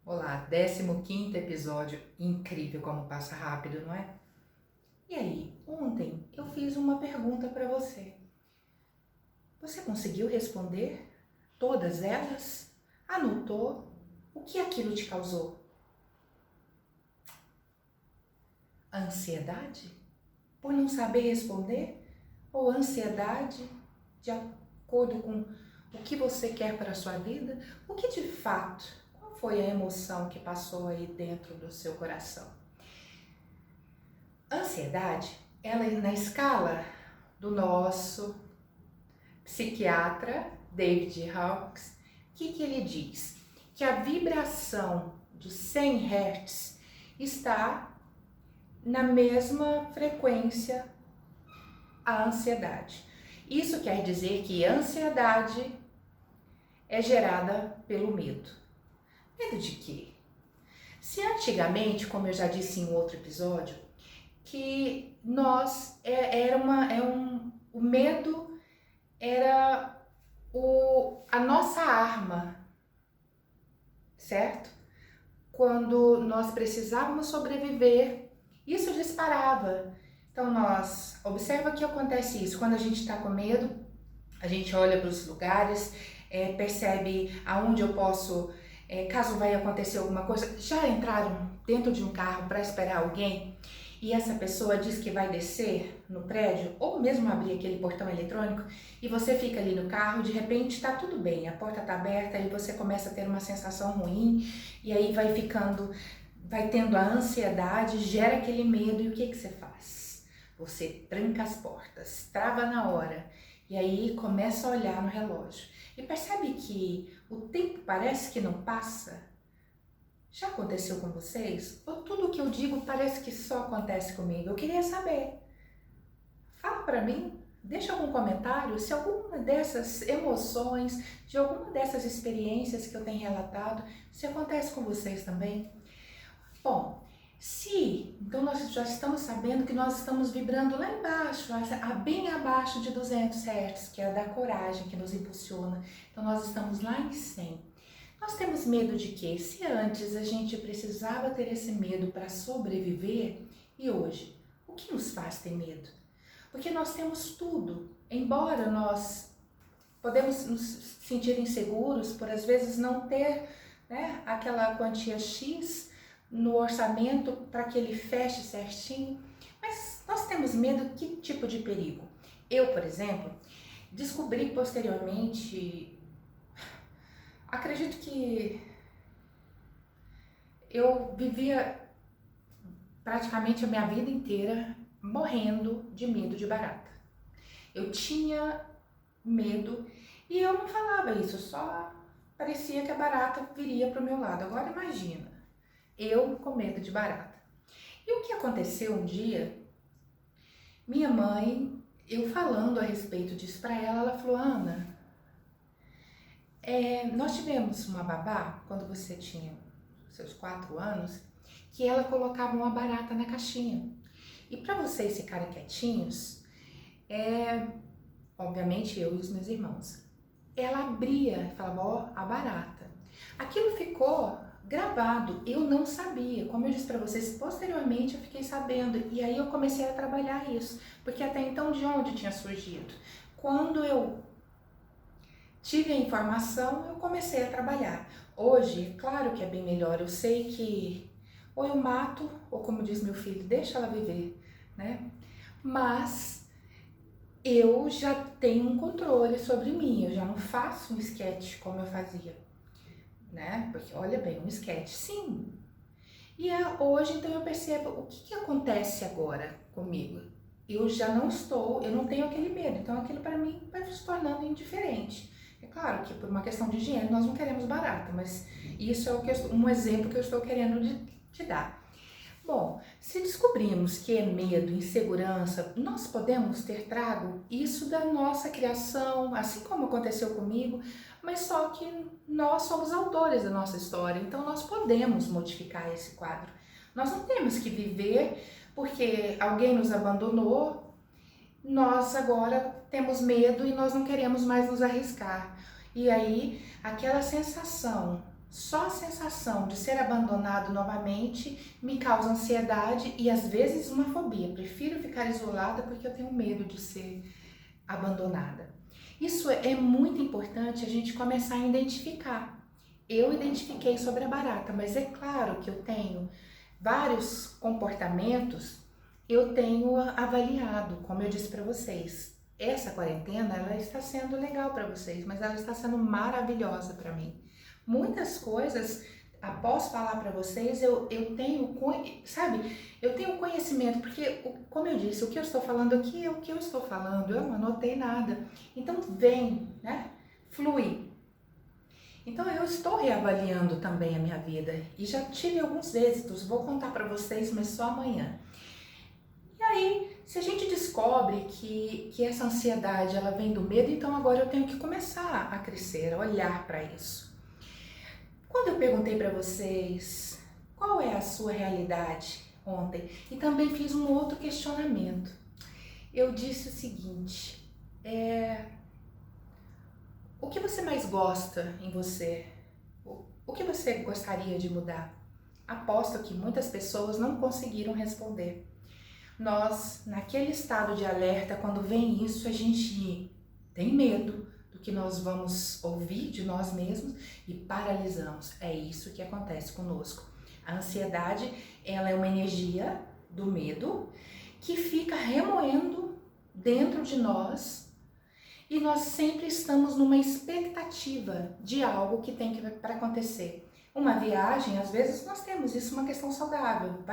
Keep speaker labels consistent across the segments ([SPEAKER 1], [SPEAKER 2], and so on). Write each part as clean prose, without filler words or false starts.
[SPEAKER 1] Olá, 15º episódio, incrível como passa rápido, não é? E aí, ontem eu fiz uma pergunta para você. Você conseguiu responder todas elas? Anotou? O que aquilo te causou? Ansiedade? Por não saber responder? Ou ansiedade de acordo com o que você quer para a sua vida? O que de fato, qual foi a emoção que passou aí dentro do seu coração? Ansiedade, ela é na escala do nosso psiquiatra David Hawkes. O que ele diz? Que a vibração dos 100 Hz está na mesma frequência a ansiedade. Isso quer dizer que a ansiedade é gerada pelo medo. Medo de quê? Se antigamente, como eu já disse em outro episódio, que o medo era a nossa arma, certo? Quando nós precisávamos sobreviver, isso disparava. Então observa que acontece isso, quando a gente está com medo, a gente olha para os lugares, percebe aonde eu posso, caso vai acontecer alguma coisa. Já entraram dentro de um carro para esperar alguém e essa pessoa diz que vai descer no prédio ou mesmo abrir aquele portão eletrônico e você fica ali no carro, de repente está tudo bem, a porta está aberta e você começa a ter uma sensação ruim e aí vai tendo a ansiedade, gera aquele medo e o que você faz? Você tranca as portas, trava na hora e aí começa a olhar no relógio e percebe que o tempo parece que não passa. Já aconteceu com vocês? Ou tudo o que eu digo parece que só acontece comigo? Eu queria saber. Fala para mim, deixa algum comentário se alguma dessas emoções, de alguma dessas experiências que eu tenho relatado, se acontece com vocês também. Bom, então nós já estamos sabendo que nós estamos vibrando lá embaixo, bem abaixo de 200 Hz, que é a da coragem, que nos impulsiona. Então nós estamos lá em 100. Nós temos medo de quê? Se antes a gente precisava ter esse medo para sobreviver, e hoje, o que nos faz ter medo? Porque nós temos tudo, embora nós podemos nos sentir inseguros por às vezes não ter, né, aquela quantia X no orçamento para que ele feche certinho, mas nós temos medo. Que tipo de perigo? Eu, por exemplo, descobri posteriormente. Acredito que eu vivia praticamente a minha vida inteira morrendo de medo de barata. Eu tinha medo e eu não falava isso, só parecia que a barata viria para o meu lado. Agora imagina, eu com medo de barata. E o que aconteceu um dia, minha mãe, eu falando a respeito disso para ela, ela falou: Ana, nós tivemos uma babá, quando você tinha seus 4 anos, que ela colocava uma barata na caixinha. E para vocês ficarem quietinhos, obviamente eu e os meus irmãos, ela abria e falava: ó, a barata. Aquilo ficou gravado, eu não sabia. Como eu disse para vocês, posteriormente eu fiquei sabendo. E aí eu comecei a trabalhar isso, porque até então de onde tinha surgido? Quando eu tive a informação, eu comecei a trabalhar. Hoje, claro que é bem melhor, eu sei que ou eu mato, ou como diz meu filho, deixa ela viver, né? Mas eu já tenho um controle sobre mim, eu já não faço um esquete como eu fazia, né? Porque olha bem, um esquete, sim. E hoje, então, eu percebo o que acontece agora comigo. Eu já não eu não tenho aquele medo, então aquilo para mim vai se tornando indiferente. É claro que por uma questão de higiene nós não queremos barata, mas isso é um exemplo que eu estou querendo te dar. Bom, se descobrimos que é medo, insegurança, nós podemos ter trago isso da nossa criação, assim como aconteceu comigo, mas só que nós somos autores da nossa história, então nós podemos modificar esse quadro. Nós não temos que viver porque alguém nos abandonou, nós agora temos medo e nós não queremos mais nos arriscar. E aí, aquela sensação, Só a sensação de ser abandonado novamente me causa ansiedade e às vezes uma fobia. Prefiro ficar isolada porque eu tenho medo de ser abandonada. Isso é muito importante a gente começar a identificar. Eu identifiquei sobre a barata, mas é claro que eu tenho vários comportamentos, eu tenho avaliado, como eu disse para vocês. Essa quarentena, ela está sendo legal para vocês, mas ela está sendo maravilhosa para mim. Muitas coisas, após falar para vocês, eu tenho, sabe, eu tenho conhecimento, porque, como eu disse, o que eu estou falando aqui é o que eu estou falando, eu não anotei nada. Então, vem, né, flui. Então, eu estou reavaliando também a minha vida e já tive alguns êxitos, vou contar para vocês, mas só amanhã. E aí, se a gente descobre que essa ansiedade, ela vem do medo, então agora eu tenho que começar a crescer, a olhar para isso. Quando eu perguntei para vocês qual é a sua realidade ontem, e também fiz um outro questionamento, eu disse o seguinte, o que você mais gosta em você? O que você gostaria de mudar? Aposto que muitas pessoas não conseguiram responder. Nós, naquele estado de alerta, quando vem isso, a gente tem medo do que nós vamos ouvir de nós mesmos e paralisamos. É isso que acontece conosco. A ansiedade, ela é uma energia do medo que fica remoendo dentro de nós e nós sempre estamos numa expectativa de algo que tem para acontecer. Uma viagem, às vezes nós temos isso, uma questão saudável.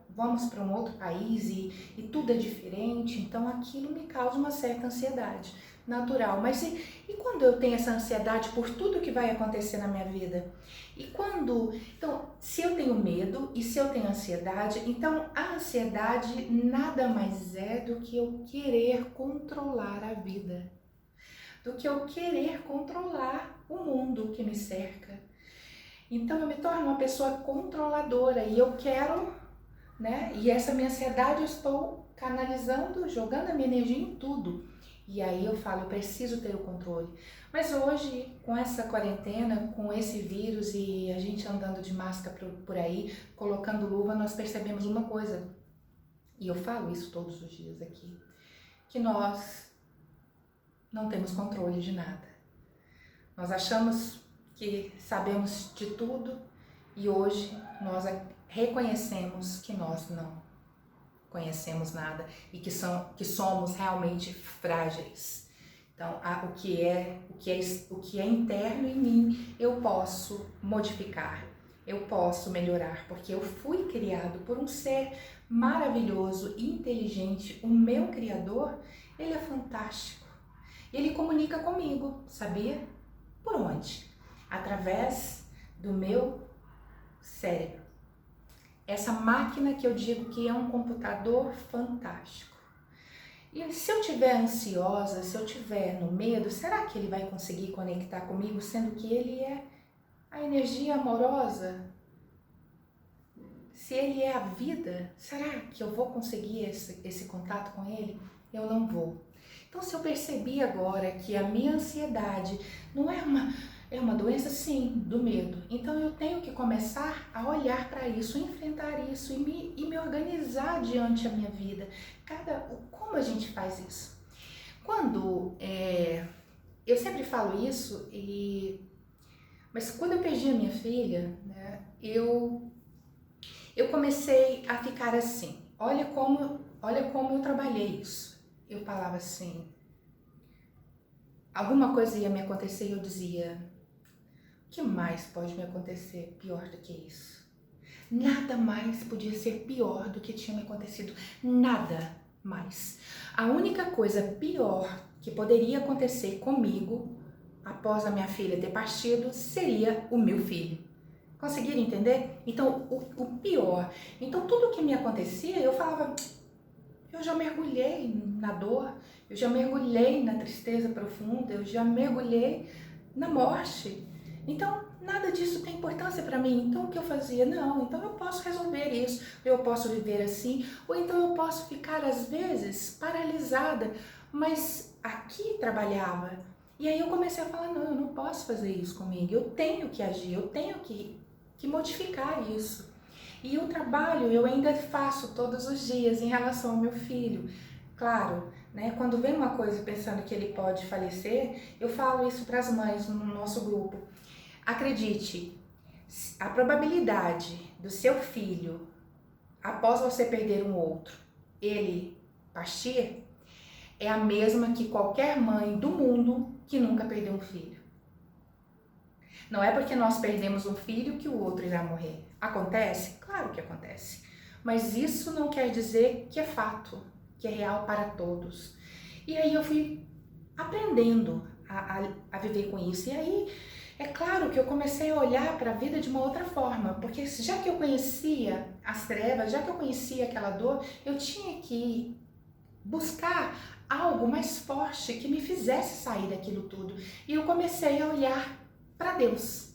[SPEAKER 1] Vamos para um outro país e tudo é diferente, então aquilo me causa uma certa ansiedade natural. Mas e quando eu tenho essa ansiedade por tudo que vai acontecer na minha vida? Então, se eu tenho medo e se eu tenho ansiedade, então a ansiedade nada mais é do que eu querer controlar a vida, do que eu querer controlar o mundo que me cerca. Então eu me torno uma pessoa controladora e eu quero, né? E essa minha ansiedade eu estou canalizando, jogando a minha energia em tudo. E aí eu falo, eu preciso ter o controle. Mas hoje, com essa quarentena, com esse vírus e a gente andando de máscara por aí, colocando luva, nós percebemos uma coisa. E eu falo isso todos os dias aqui, que nós não temos controle de nada. Nós achamos que sabemos de tudo e hoje nós reconhecemos que nós não conhecemos nada e que somos realmente frágeis. Então, o que é interno em mim, eu posso modificar, eu posso melhorar, porque eu fui criado por um ser maravilhoso, inteligente. O meu Criador, ele é fantástico. Ele comunica comigo, sabia? Por onde? Através do meu cérebro. Essa máquina que eu digo que é um computador fantástico. E se eu estiver ansiosa, se eu estiver no medo, será que ele vai conseguir conectar comigo, sendo que ele é a energia amorosa? Se ele é a vida, será que eu vou conseguir esse contato com ele? Eu não vou. Então, se eu percebi agora que a minha ansiedade não é uma doença, sim, do medo. Então, eu tenho que começar a olhar para isso, enfrentar isso e me organizar diante da minha vida. Como a gente faz isso? Eu sempre falo isso, mas quando eu perdi a minha filha, né, eu comecei a ficar assim. Olha como eu trabalhei isso. Eu falava assim, alguma coisa ia me acontecer e eu dizia, o que mais pode me acontecer pior do que isso? Nada mais podia ser pior do que tinha me acontecido, nada mais. A única coisa pior que poderia acontecer comigo, após a minha filha ter partido, seria o meu filho. Conseguiram entender? Então, o pior. Então, tudo que me acontecia, eu falava, eu já mergulhei na dor, eu já mergulhei na tristeza profunda, eu já mergulhei na morte. Então, nada disso tem importância para mim. Então, o que eu fazia? Não, então eu posso resolver isso, eu posso viver assim, ou então eu posso ficar, às vezes, paralisada. Mas aqui trabalhava. E aí eu comecei a falar, não, eu não posso fazer isso comigo, eu tenho que agir, eu tenho que modificar isso. E o trabalho eu ainda faço todos os dias em relação ao meu filho. Claro, né, quando vem uma coisa pensando que ele pode falecer, eu falo isso para as mães no nosso grupo. Acredite, a probabilidade do seu filho, após você perder um outro, ele partir, é a mesma que qualquer mãe do mundo que nunca perdeu um filho. Não é porque nós perdemos um filho que o outro irá morrer. Acontece? Claro que acontece. Mas isso não quer dizer que é fato, que é real para todos. E aí eu fui aprendendo a viver com isso. E aí, é claro que eu comecei a olhar para a vida de uma outra forma, porque já que eu conhecia as trevas, já que eu conhecia aquela dor, eu tinha que buscar algo mais forte que me fizesse sair daquilo tudo. E eu comecei a olhar para Deus.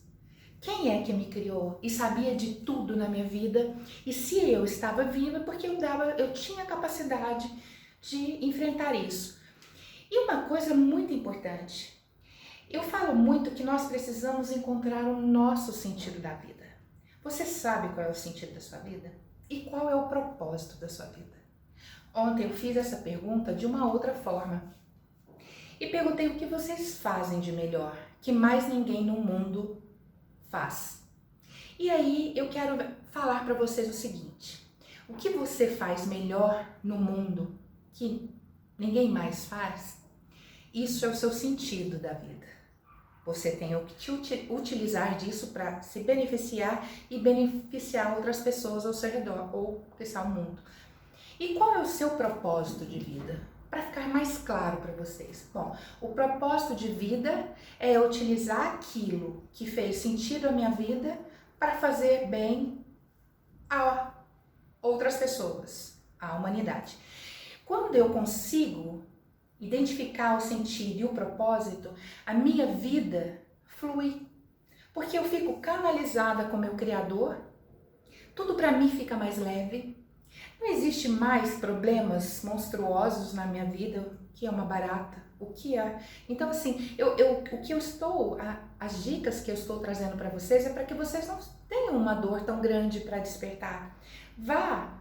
[SPEAKER 1] Quem é que me criou e sabia de tudo na minha vida? E se eu estava viva, porque eu tinha capacidade de enfrentar isso. E uma coisa muito importante, eu falo muito que nós precisamos encontrar o nosso sentido da vida. Você sabe qual é o sentido da sua vida? E qual é o propósito da sua vida? Ontem eu fiz essa pergunta de uma outra forma e perguntei o que vocês fazem de melhor, que mais ninguém no mundo faz. E aí eu quero falar para vocês o seguinte: o que você faz melhor no mundo que ninguém mais faz, isso é o seu sentido da vida. Você tem que utilizar disso para se beneficiar e beneficiar outras pessoas ao seu redor, ou pensar o mundo. E qual é o seu propósito de vida? Para ficar mais claro para vocês. Bom, o propósito de vida é utilizar aquilo que fez sentido à minha vida para fazer bem a outras pessoas, à humanidade. Quando eu consigo identificar o sentido e o propósito, a minha vida flui, porque eu fico canalizada com o meu Criador, tudo para mim fica mais leve. Não existe mais problemas monstruosos na minha vida, o que é uma barata, o que é. Então, assim, as dicas que eu estou trazendo para vocês é para que vocês não tenham uma dor tão grande para despertar. Vá.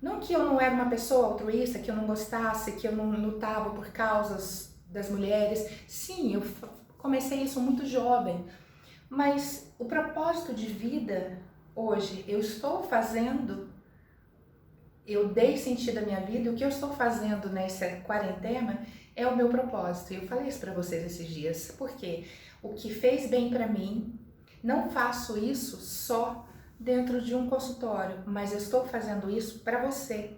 [SPEAKER 1] Não que eu não era uma pessoa altruísta, que eu não gostasse, que eu não lutava por causas das mulheres. Sim, eu comecei isso muito jovem. Mas o propósito de vida hoje, eu dei sentido à minha vida, o que eu estou fazendo nessa quarentena é o meu propósito. Eu falei isso para vocês esses dias, porque o que fez bem para mim, não faço isso só dentro de um consultório, mas eu estou fazendo isso para você.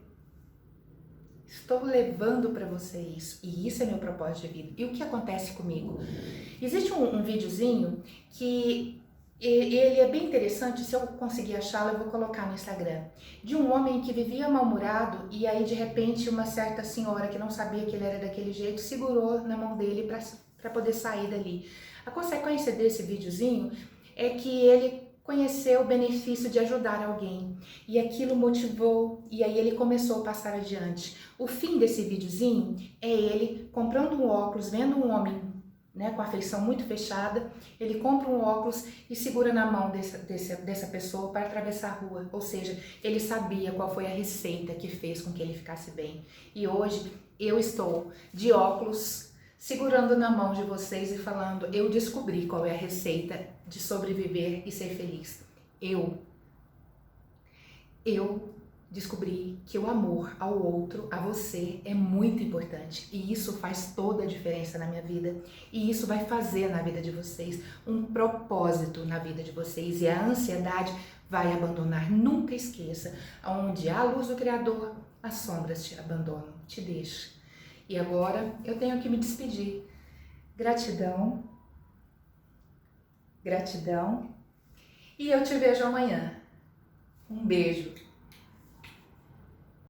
[SPEAKER 1] Estou levando para você isso, e isso é meu propósito de vida. E o que acontece comigo? Existe um videozinho que ele é bem interessante, se eu conseguir achá-lo eu vou colocar no Instagram, de um homem que vivia mal-humorado e aí de repente uma certa senhora que não sabia que ele era daquele jeito segurou na mão dele para poder sair dali. A consequência desse videozinho é que ele conheceu o benefício de ajudar alguém e aquilo motivou e aí ele começou a passar adiante. O fim desse videozinho é ele comprando um óculos, vendo um homem, né, com a feição muito fechada, ele compra um óculos e segura na mão dessa pessoa para atravessar a rua, ou seja, ele sabia qual foi a receita que fez com que ele ficasse bem. E hoje eu estou de óculos, segurando na mão de vocês e falando, eu descobri qual é a receita de sobreviver e ser feliz. Eu descobri que o amor ao outro, a você, é muito importante e isso faz toda a diferença na minha vida e isso vai fazer na vida de vocês um propósito na vida de vocês e a ansiedade vai abandonar. Nunca esqueça, onde há a luz do Criador, as sombras te abandonam, te deixam. E agora eu tenho que me despedir. Gratidão, gratidão e eu te vejo amanhã. Um beijo.